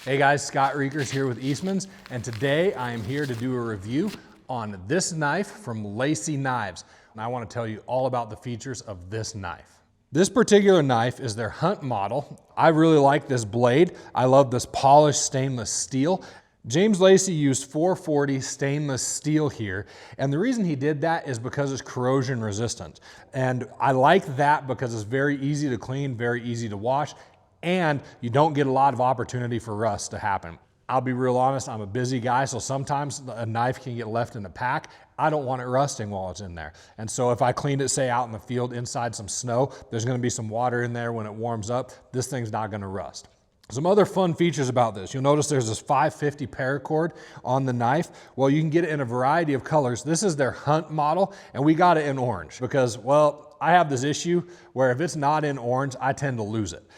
Hey guys, Scott Reekers here with Eastmans, and today I am here to do a review on this knife from Lacey Knives. And I want to tell you all about the features of this knife. This particular knife is their hunt model. I really like this blade. I love this polished stainless steel. James Lacey used 440 stainless steel here, and the reason he did that is because it's corrosion resistant. And I like that because it's very easy to clean, very easy to wash, and you don't get a lot of opportunity for rust to happen. I'll be real honest, I'm a busy guy, so sometimes a knife can get left in a pack. I don't want it rusting while it's in there. And so if I cleaned it, say out in the field inside some snow, there's gonna be some water in there when it warms up, this thing's not gonna rust. Some other fun features about this. You'll notice there's this 550 paracord on the knife. Well, you can get it in a variety of colors. This is their hunt model, and we got it in orange because, well, I have this issue where if it's not in orange, I tend to lose it.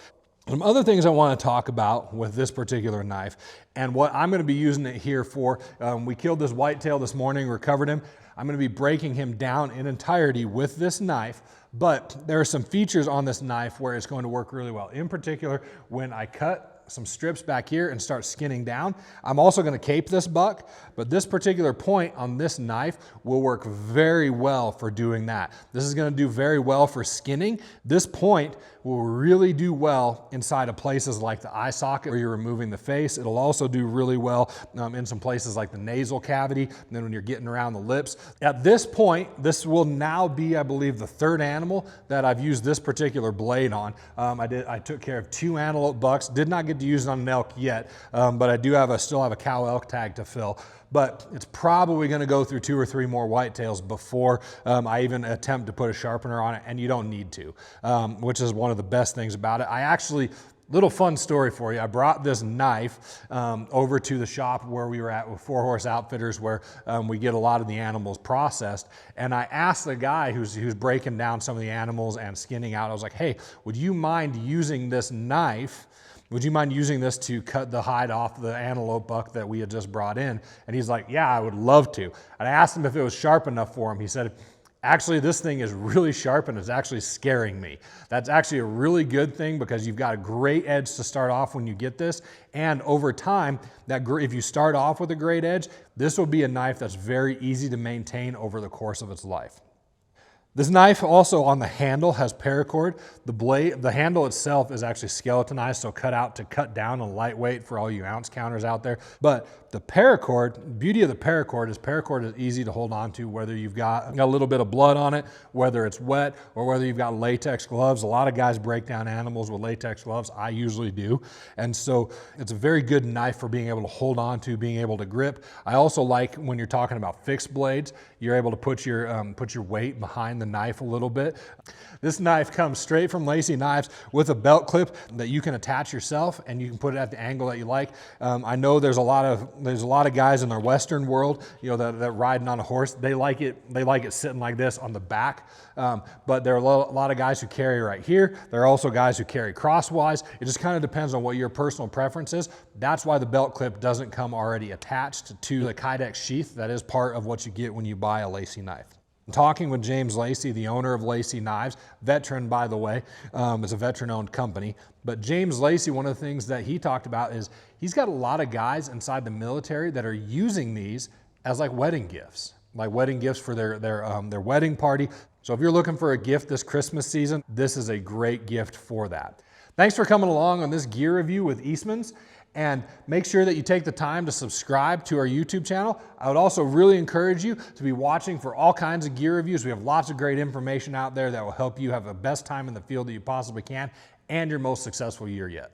Some other things I want to talk about with this particular knife and what I'm going to be using it here for. We killed this whitetail this morning, recovered him. I'm going to be breaking him down in entirety with this knife, but there are some features on this knife where it's going to work really well. In particular, when I cut some strips back here and start skinning down. I'm also going to cape this buck, but this particular point on this knife will work very well for doing that. This is going to do very well for skinning. This point will really do well inside of places like the eye socket where you're removing the face. It'll also do really well in some places like the nasal cavity, and then when you're getting around the lips. At this point, this will now be, I believe, the third animal that I've used this particular blade on. I took care of 2 antelope bucks, did not get to use it on an elk yet, but I still have a cow elk tag to fill. But it's probably going to go through 2 or 3 more whitetails before I even attempt to put a sharpener on it, and you don't need to, which is one of the best things about it. Little fun story for you. I brought this knife over to the shop where we were at with 4 Horse Outfitters, where we get a lot of the animals processed. And I asked the guy who's breaking down some of the animals and skinning out, I was like, hey, would you mind using this knife? Would you mind using this to cut the hide off the antelope buck that we had just brought in? And he's like, yeah, I would love to. And I asked him if it was sharp enough for him. He said, actually, this thing is really sharp and it's actually scaring me. That's actually a really good thing because you've got a great edge to start off when you get this. And over time, if you start off with a great edge, this will be a knife that's very easy to maintain over the course of its life. This knife also on the handle has paracord. The handle itself is actually skeletonized, so cut out to cut down and lightweight for all you ounce counters out there. But the paracord, beauty of the paracord is easy to hold on to, whether you've got a little bit of blood on it, whether it's wet, or whether you've got latex gloves. A lot of guys break down animals with latex gloves. I usually do. And so it's a very good knife for being able to hold on to, being able to grip. I also like when you're talking about fixed blades, you're able to put your weight behind the knife a little bit. This knife comes straight from Lacey Knives with a belt clip that you can attach yourself, and you can put it at the angle that you like. I know there's a lot of guys in their Western world, that riding on a horse, they like it sitting like this on the back. But there are a lot of guys who carry right here. There are also guys who carry crosswise. It just kind of depends on what your personal preference is. That's why the belt clip doesn't come already attached to the Kydex sheath. That is part of what you get when you buy a Lacey knife. I'm talking with James Lacey, the owner of Lacey Knives, veteran, by the way. It's a veteran-owned company. But James Lacey, one of the things that he talked about is he's got a lot of guys inside the military that are using these as like wedding gifts for their wedding party. So if you're looking for a gift this Christmas season, this is a great gift for that. Thanks for coming along on this gear review with Eastmans. And make sure that you take the time to subscribe to our YouTube channel. I would also really encourage you to be watching for all kinds of gear reviews. We have lots of great information out there that will help you have the best time in the field that you possibly can and your most successful year yet.